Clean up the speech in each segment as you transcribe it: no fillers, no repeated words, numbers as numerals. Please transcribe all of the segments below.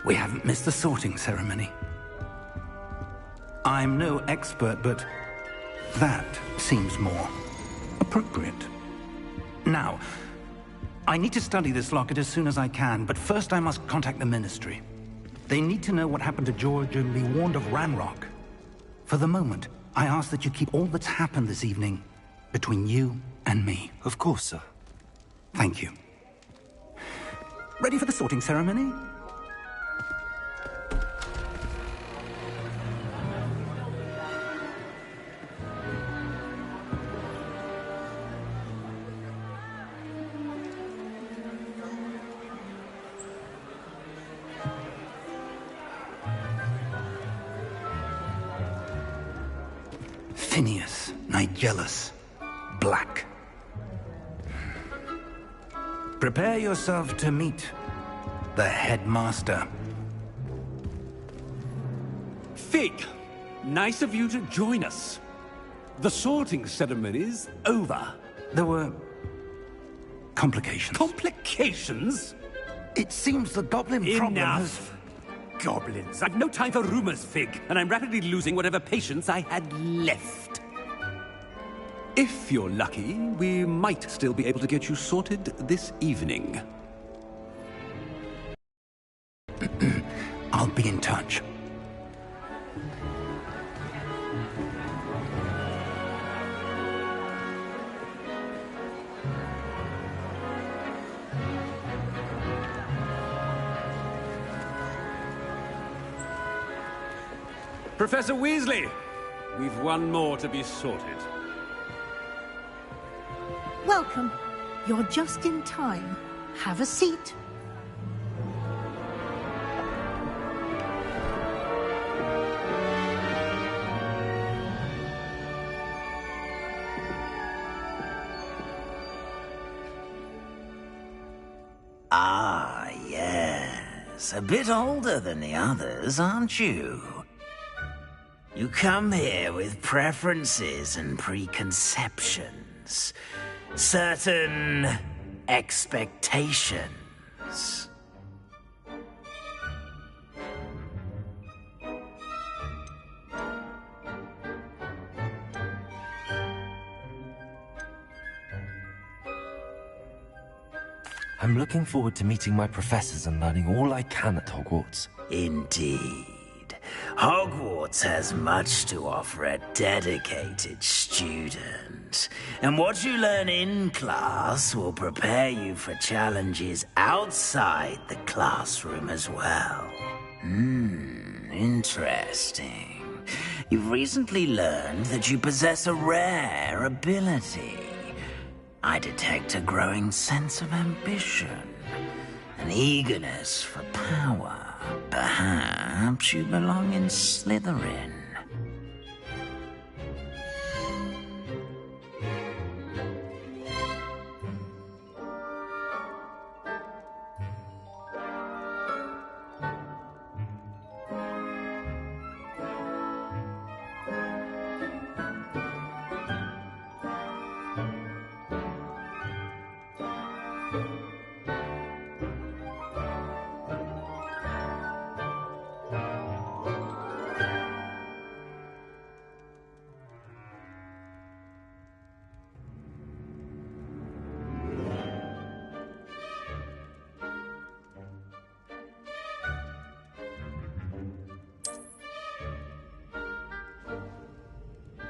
We haven't missed the sorting ceremony. I'm no expert, but that seems more appropriate. Now, I need to study this locket as soon as I can, but first I must contact the Ministry. They need to know what happened to George and be warned of Ranrock. For the moment, I ask that you keep all that's happened this evening between you and me. Of course, sir. Thank you. Ready for the sorting ceremony? Phineas, Nigellus, Black. Prepare yourself to meet the headmaster. Fig, nice of you to join us. The sorting ceremony's over. There were complications. Complications? It seems the goblin problem has... Enough! Goblins. I've no time for rumors, Fig, and I'm rapidly losing whatever patience I had left. If you're lucky, we might still be able to get you sorted this evening. I'll be in touch. Professor Weasley, we've one more to be sorted. Welcome. You're just in time. Have a seat. Ah, yes. A bit older than the others, aren't you? You come here with preferences and preconceptions. Certain expectations. I'm looking forward to meeting my professors and learning all I can at Hogwarts. Indeed. Hogwarts has much to offer a dedicated student. And what you learn in class will prepare you for challenges outside the classroom as well. Interesting. You've recently learned that you possess a rare ability. I detect a growing sense of ambition, an eagerness for power. Perhaps you belong in Slytherin.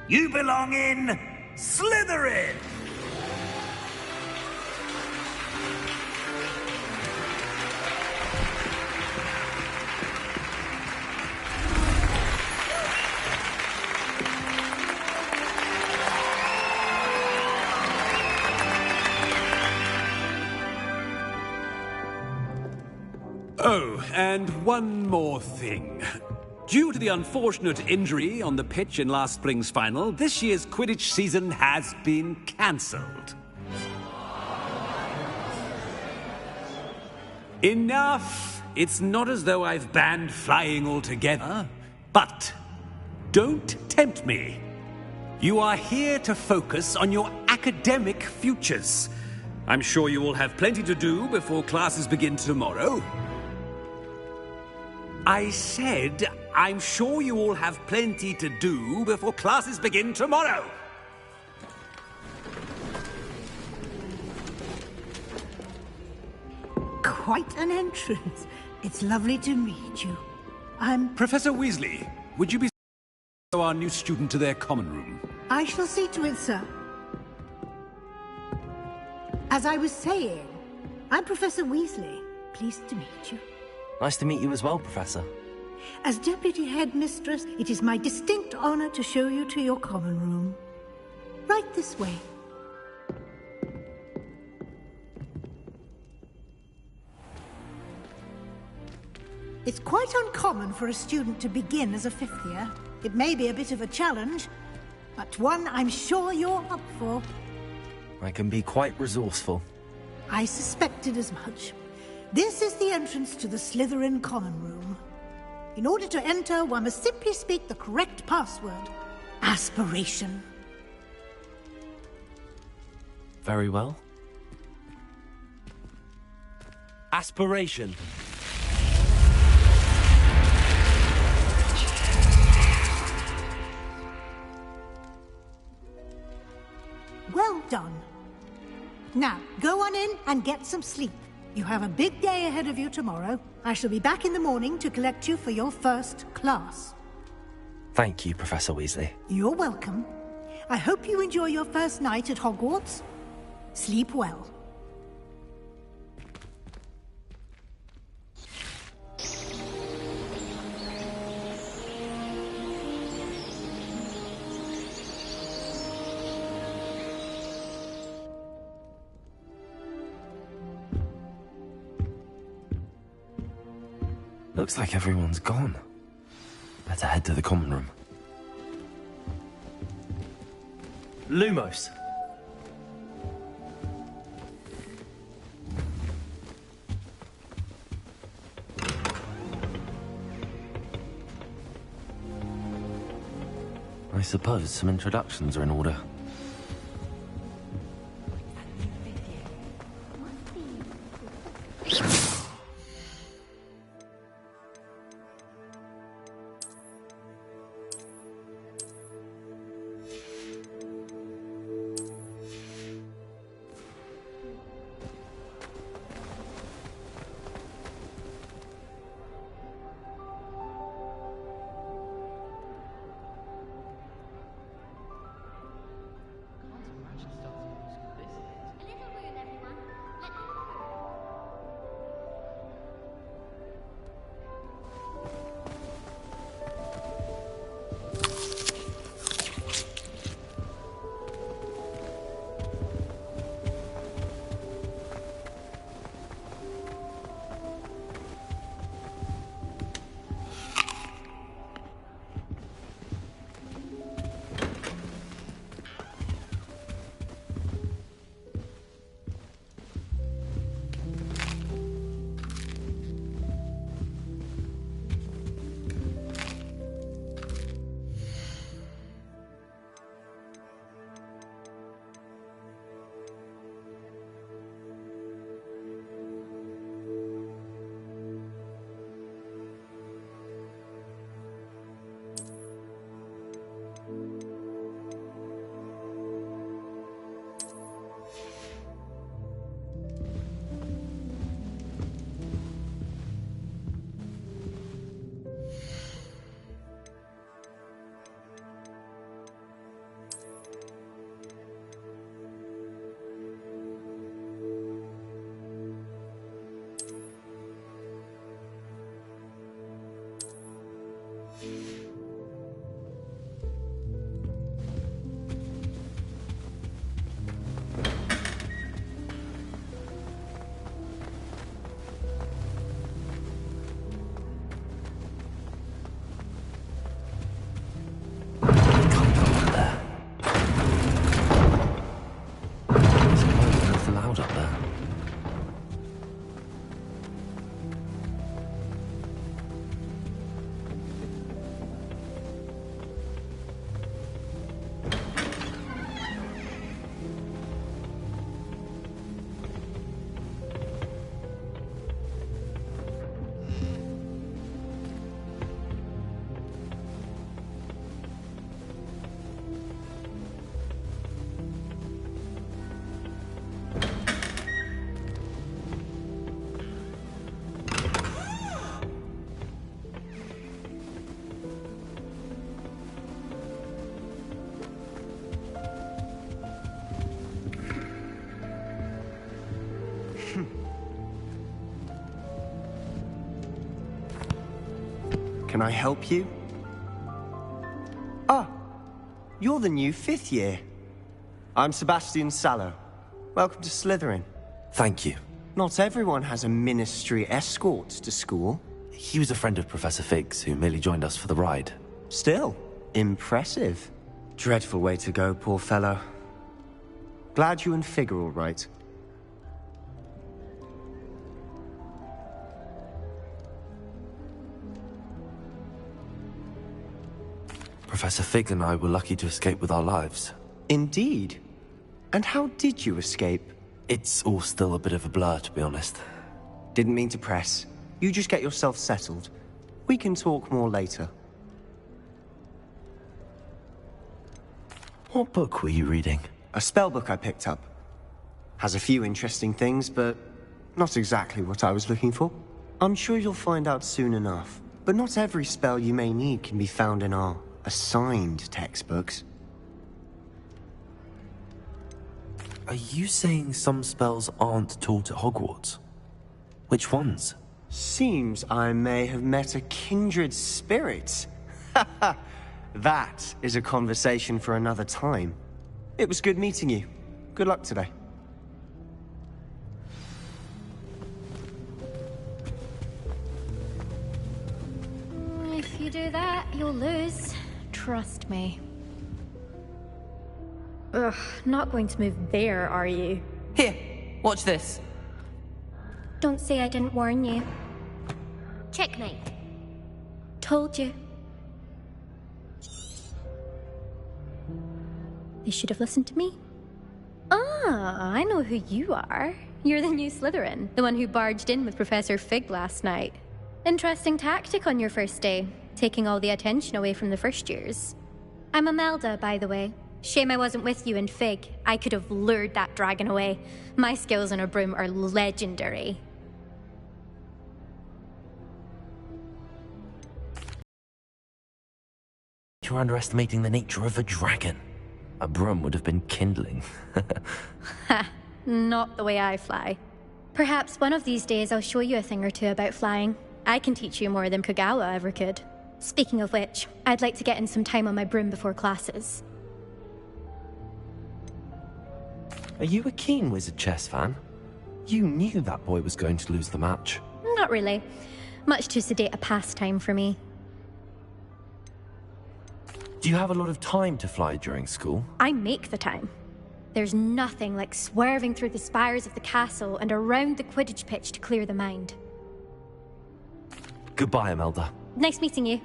You belong in Slytherin! Oh, and one more thing. Due to the unfortunate injury on the pitch in last spring's final, this year's Quidditch season has been cancelled. Enough! It's not as though I've banned flying altogether. But don't tempt me. You are here to focus on your academic futures. I'm sure you will have plenty to do before classes begin tomorrow. I said, I'm sure you all have plenty to do before classes begin tomorrow. Quite an entrance. It's lovely to meet you. I'm... Professor Weasley, would you be show our new student to their common room? I shall see to it, sir. As I was saying, I'm Professor Weasley. Pleased to meet you. Nice to meet you as well, Professor. As Deputy Headmistress, it is my distinct honor to show you to your common room. Right this way. It's quite uncommon for a student to begin as a fifth year. It may be a bit of a challenge, but one I'm sure you're up for. I can be quite resourceful. I suspected as much. This is the entrance to the Slytherin common room. In order to enter, one must simply speak the correct password. Aspiration. Very well. Aspiration. Well done. Now, go on in and get some sleep. You have a big day ahead of you tomorrow. I shall be back in the morning to collect you for your first class. Thank you, Professor Weasley. You're welcome. I hope you enjoy your first night at Hogwarts. Sleep well. Looks like everyone's gone. Better head to the common room. Lumos. I suppose some introductions are in order. Can I help you? Ah, you're the new 5th year. I'm Sebastian Sallow. Welcome to Slytherin. Thank you. Not everyone has a ministry escort to school. He was a friend of Professor Fig's who merely joined us for the ride. Still, impressive. Dreadful way to go, poor fellow. Glad you and Fig are all right. Professor Fig and I were lucky to escape with our lives. Indeed. And how did you escape? It's all still a bit of a blur, to be honest. Didn't mean to press. You just get yourself settled. We can talk more later. What book were you reading? A spellbook I picked up. Has a few interesting things, but not exactly what I was looking for. I'm sure you'll find out soon enough. But not every spell you may need can be found in our assigned textbooks. Are you saying some spells aren't taught at Hogwarts? Which ones? Seems I may have met a kindred spirit. That is a conversation for another time. It was good meeting you. Good luck today. If you do that, you'll lose. Trust me. Ugh, not going to move there, are you? Here, watch this. Don't say I didn't warn you. Checkmate. Told you. They should have listened to me. Ah, I know who you are. You're the new Slytherin, the one who barged in with Professor Fig last night. Interesting tactic on your first day, taking all the attention away from the first years. I'm Imelda, by the way. Shame I wasn't with you in Fig. I could have lured that dragon away. My skills on a broom are legendary. You're underestimating the nature of a dragon. A broom would have been kindling. Ha, not the way I fly. Perhaps one of these days I'll show you a thing or two about flying. I can teach you more than Kogawa ever could. Speaking of which, I'd like to get in some time on my broom before classes. Are you a keen Wizard chess fan? You knew that boy was going to lose the match. Not really. Much too sedate a pastime for me. Do you have a lot of time to fly during school? I make the time. There's nothing like swerving through the spires of the castle and around the Quidditch pitch to clear the mind. Goodbye, Imelda. Nice meeting you.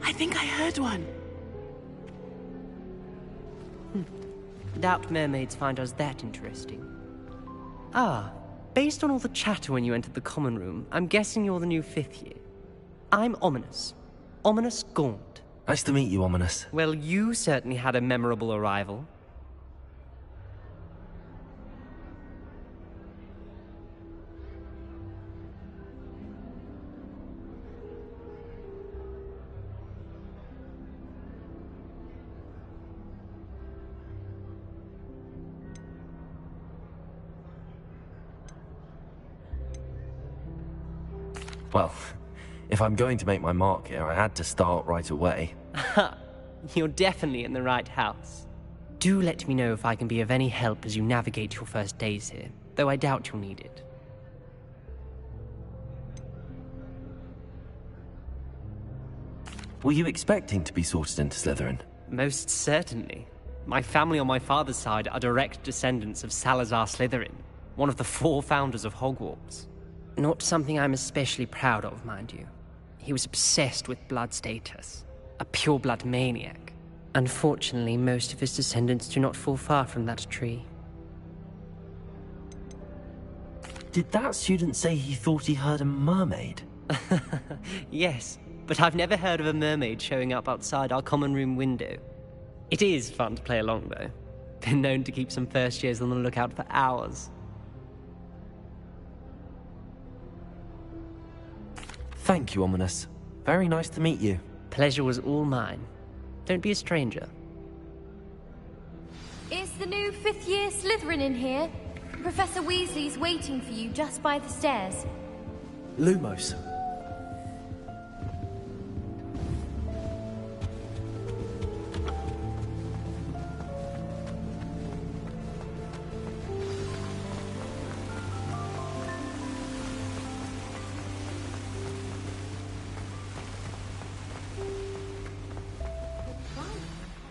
I think I heard one. Doubt mermaids find us that interesting. Ah, based on all the chatter when you entered the common room, I'm guessing you're the new 5th year. I'm Ominous. Ominous Gaunt. Nice to meet you, Ominous. Well, you certainly had a memorable arrival. Well, if I'm going to make my mark here, I had to start right away. Ha! You're definitely in the right house. Do let me know if I can be of any help as you navigate your first days here, though I doubt you'll need it. Were you expecting to be sorted into Slytherin? Most certainly. My family on my father's side are direct descendants of Salazar Slytherin, one of the 4 founders of Hogwarts. Not something I'm especially proud of, mind you. He was obsessed with blood status, a pure-blood maniac. Unfortunately, most of his descendants do not fall far from that tree. Did that student say he thought he heard a mermaid? Yes, but I've never heard of a mermaid showing up outside our common room window. It is fun to play along, though. Been known to keep some first years on the lookout for hours. Thank you, Ominous. Very nice to meet you. Pleasure was all mine. Don't be a stranger. Is the new fifth-year Slytherin in here? Professor Weasley's waiting for you just by the stairs. Lumos.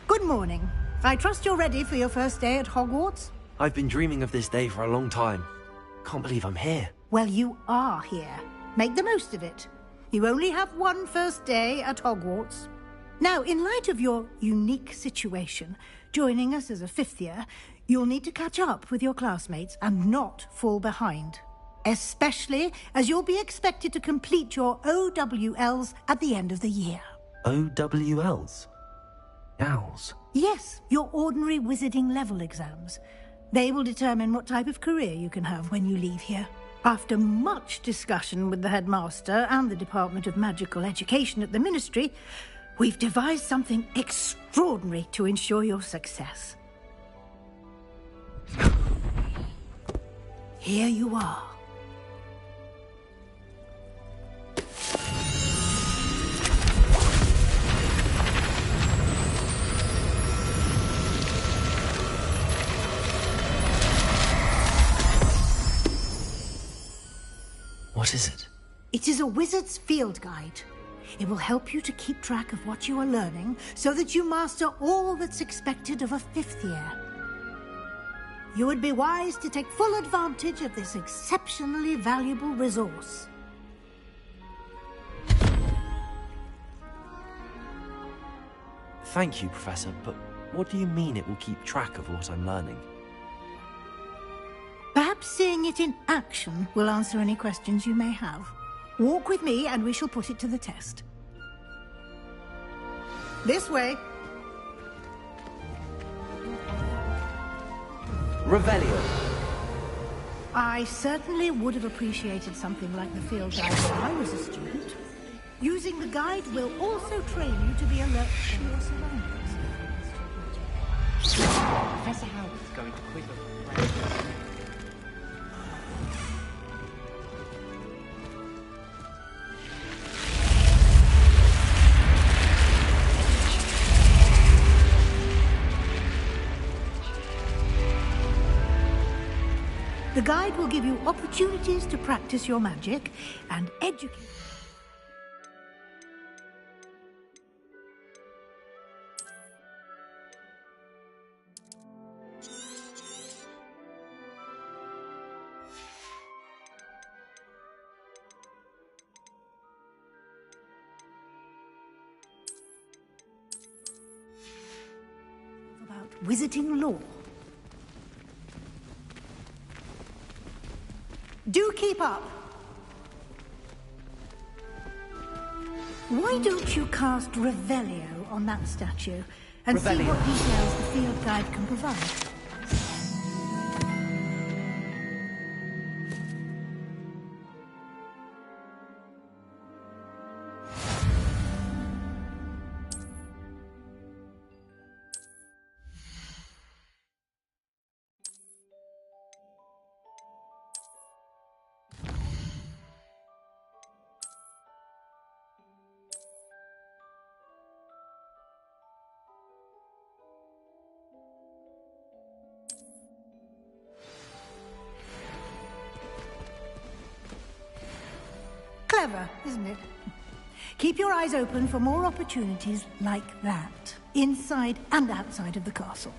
Good morning. I trust you're ready for your first day at Hogwarts? I've been dreaming of this day for a long time. Can't believe I'm here. Well, you are here. Make the most of it. You only have one first day at Hogwarts. Now, in light of your unique situation, joining us as a fifth year, you'll need to catch up with your classmates and not fall behind. Especially as you'll be expected to complete your OWLs at the end of the year. OWLs? Owls? Yes, your ordinary wizarding level exams. They will determine what type of career you can have when you leave here. After much discussion with the headmaster and the Department of Magical Education at the Ministry, we've devised something extraordinary to ensure your success. Here you are. What is it? It is a wizard's field guide. It will help you to keep track of what you are learning so that you master all that's expected of a fifth year. You would be wise to take full advantage of this exceptionally valuable resource. Thank you, Professor, but what do you mean it will keep track of what I'm learning? Perhaps seeing it in action will answer any questions you may have. Walk with me and we shall put it to the test. This way. Revelio. I certainly would have appreciated something like the field guide when I was a student. Using the guide will also train you to be alert to your surroundings. Professor Howard's going to quiver. The guide will give you opportunities to practice your magic and educate. About wizarding lore. Do keep up. Why don't you cast Revelio on that statue and see what details the field guide can provide? Clever, isn't it? Keep your eyes open for more opportunities like that, inside and outside of the castle.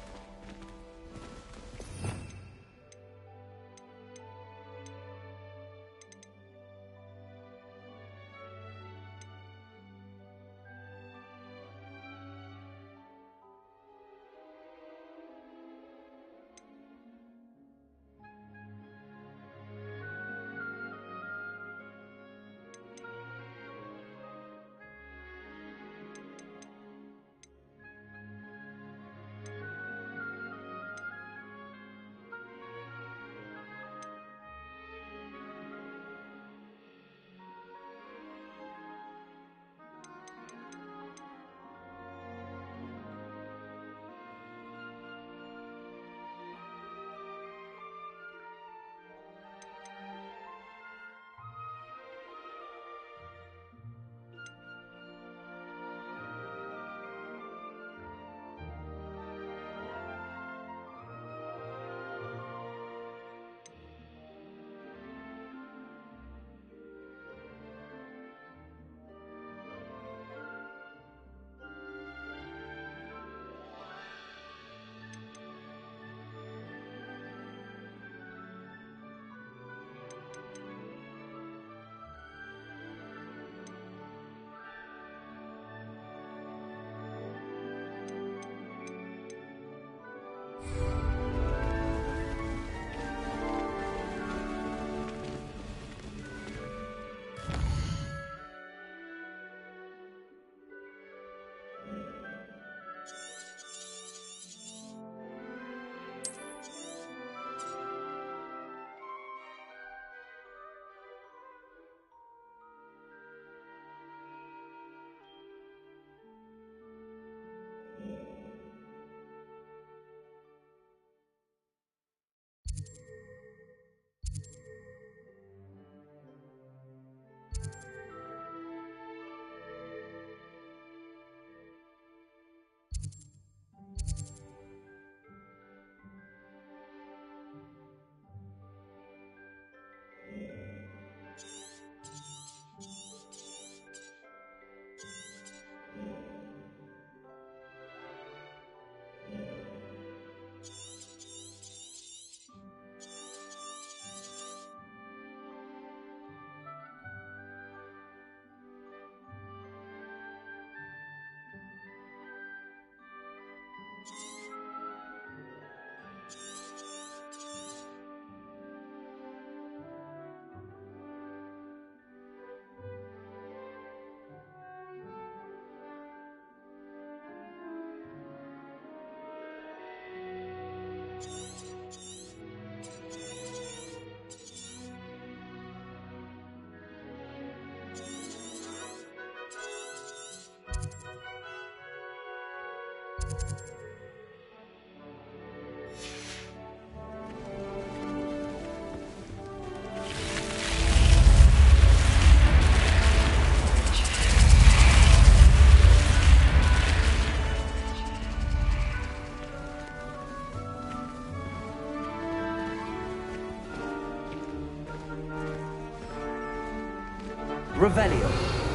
Revelio.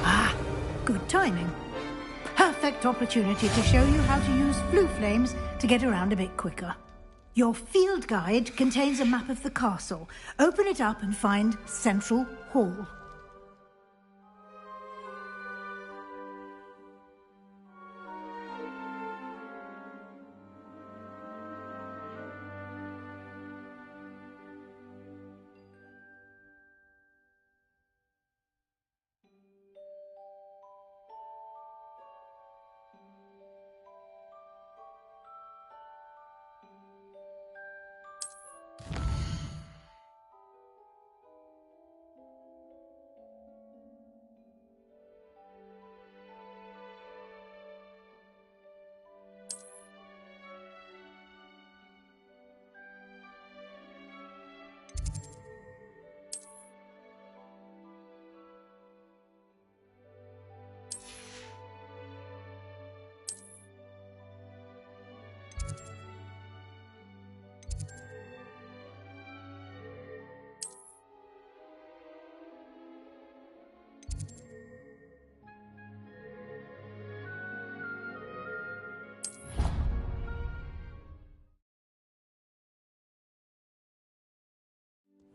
Ah, good timing. Perfect opportunity to show you how to use flue flames to get around a bit quicker. Your field guide contains a map of the castle. Open it up and find Central Hall.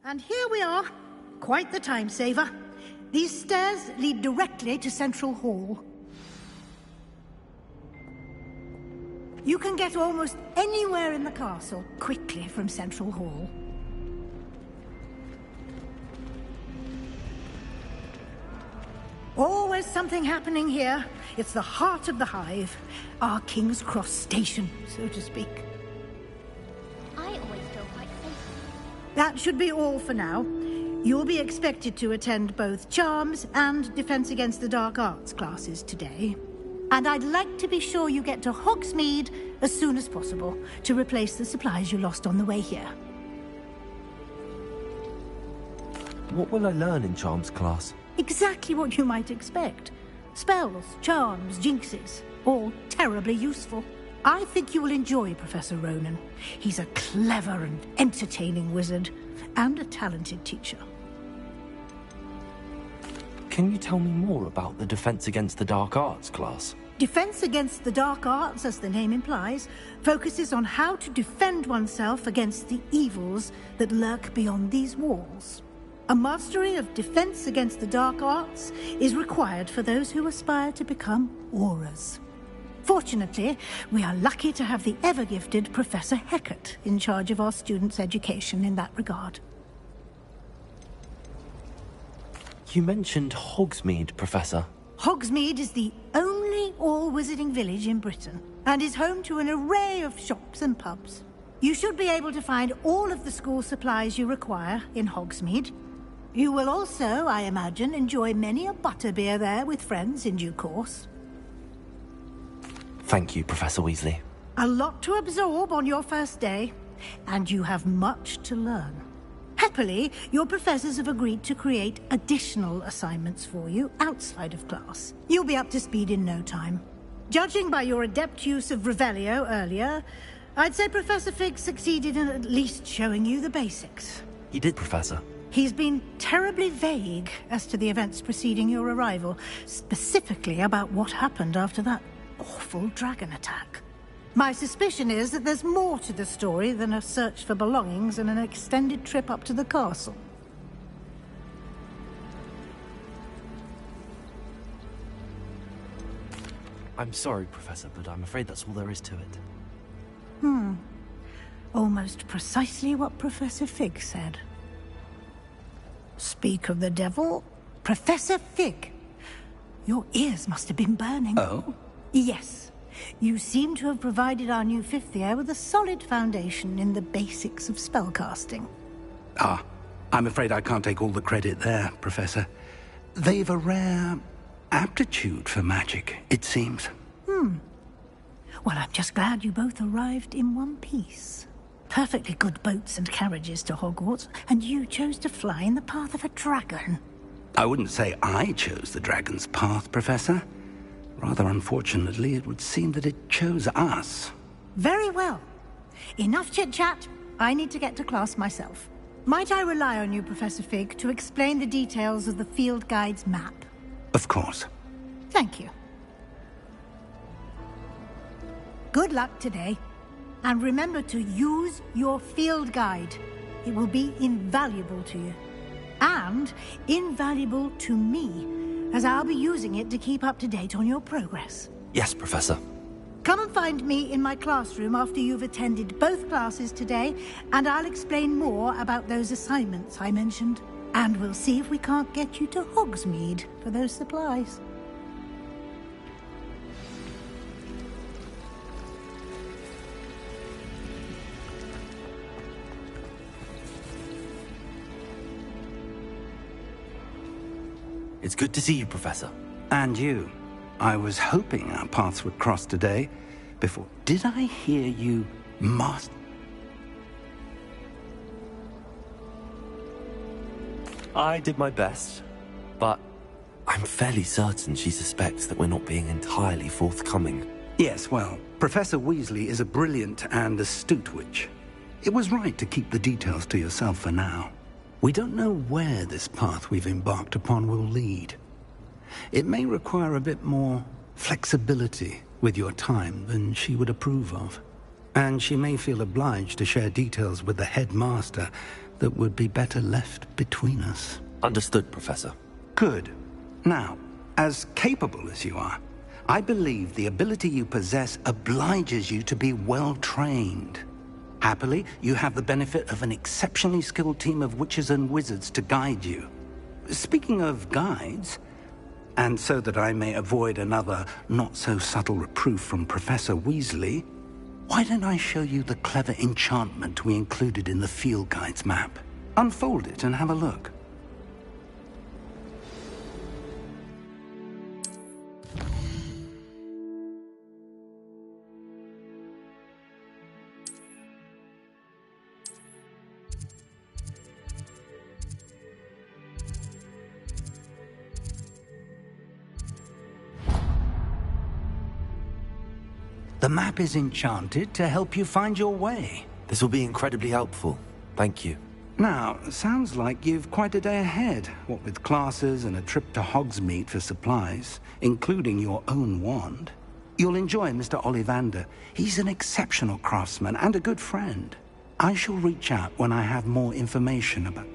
And here we are. Quite the time saver. These stairs lead directly to Central Hall. You can get almost anywhere in the castle quickly from Central Hall. Always something happening here. It's the heart of the hive. Our King's Cross station, so to speak. I always feel quite safe. That should be all for now. You'll be expected to attend both Charms and Defense Against the Dark Arts classes today. And I'd like to be sure you get to Hogsmeade as soon as possible to replace the supplies you lost on the way here. What will I learn in Charms class? Exactly what you might expect. Spells, charms, jinxes, all terribly useful. I think you will enjoy Professor Ronan. He's a clever and entertaining wizard, and a talented teacher. Can you tell me more about the Defense Against the Dark Arts class? Defense Against the Dark Arts, as the name implies, focuses on how to defend oneself against the evils that lurk beyond these walls. A mastery of Defense Against the Dark Arts is required for those who aspire to become Aurors. Fortunately, we are lucky to have the ever-gifted Professor Hecat in charge of our students' education in that regard. You mentioned Hogsmeade, Professor. Hogsmeade is the only all-wizarding village in Britain, and is home to an array of shops and pubs. You should be able to find all of the school supplies you require in Hogsmeade. You will also, I imagine, enjoy many a butterbeer there with friends in due course. Thank you, Professor Weasley. A lot to absorb on your first day, and you have much to learn. Happily, your professors have agreed to create additional assignments for you outside of class. You'll be up to speed in no time. Judging by your adept use of Revelio earlier, I'd say Professor Fig succeeded in at least showing you the basics. He did, Professor. He's been terribly vague as to the events preceding your arrival, specifically about what happened after that awful dragon attack. My suspicion is that there's more to the story than a search for belongings and an extended trip up to the castle. I'm sorry, Professor, but I'm afraid that's all there is to it. Almost precisely what Professor Fig said. Speak of the devil, Professor Fig. Your ears must have been burning. Oh? Yes. You seem to have provided our new fifth year with a solid foundation in the basics of spellcasting. Ah, I'm afraid I can't take all the credit there, Professor. They've a rare aptitude for magic, it seems. Well, I'm just glad you both arrived in one piece. Perfectly good boats and carriages to Hogwarts, and you chose to fly in the path of a dragon. I wouldn't say I chose the dragon's path, Professor. Rather unfortunately, it would seem that it chose us. Very well. Enough chit-chat. I need to get to class myself. Might I rely on you, Professor Fig, to explain the details of the field guide's map? Of course. Thank you. Good luck today. And remember to use your field guide. It will be invaluable to you. And invaluable to me, as I'll be using it to keep up to date on your progress. Yes, Professor. Come and find me in my classroom after you've attended both classes today, and I'll explain more about those assignments I mentioned. And we'll see if we can't get you to Hogsmeade for those supplies. It's good to see you, Professor. And you. I was hoping our paths would cross today before... Did I hear you I did my best, but I'm fairly certain she suspects that we're not being entirely forthcoming. Yes, well, Professor Weasley is a brilliant and astute witch. It was right to keep the details to yourself for now. We don't know where this path we've embarked upon will lead. It may require a bit more flexibility with your time than she would approve of. And she may feel obliged to share details with the headmaster that would be better left between us. Understood, Professor. Good. Now, as capable as you are, I believe the ability you possess obliges you to be well-trained. Happily, you have the benefit of an exceptionally skilled team of witches and wizards to guide you. Speaking of guides, and so that I may avoid another not-so-subtle reproof from Professor Weasley, why don't I show you the clever enchantment we included in the field guide's map? Unfold it and have a look. The map is enchanted to help you find your way. This will be incredibly helpful. Thank you. Now, sounds like you've quite a day ahead, what with classes and a trip to Hogsmeade for supplies, including your own wand. You'll enjoy Mr. Ollivander. He's an exceptional craftsman and a good friend. I shall reach out when I have more information about...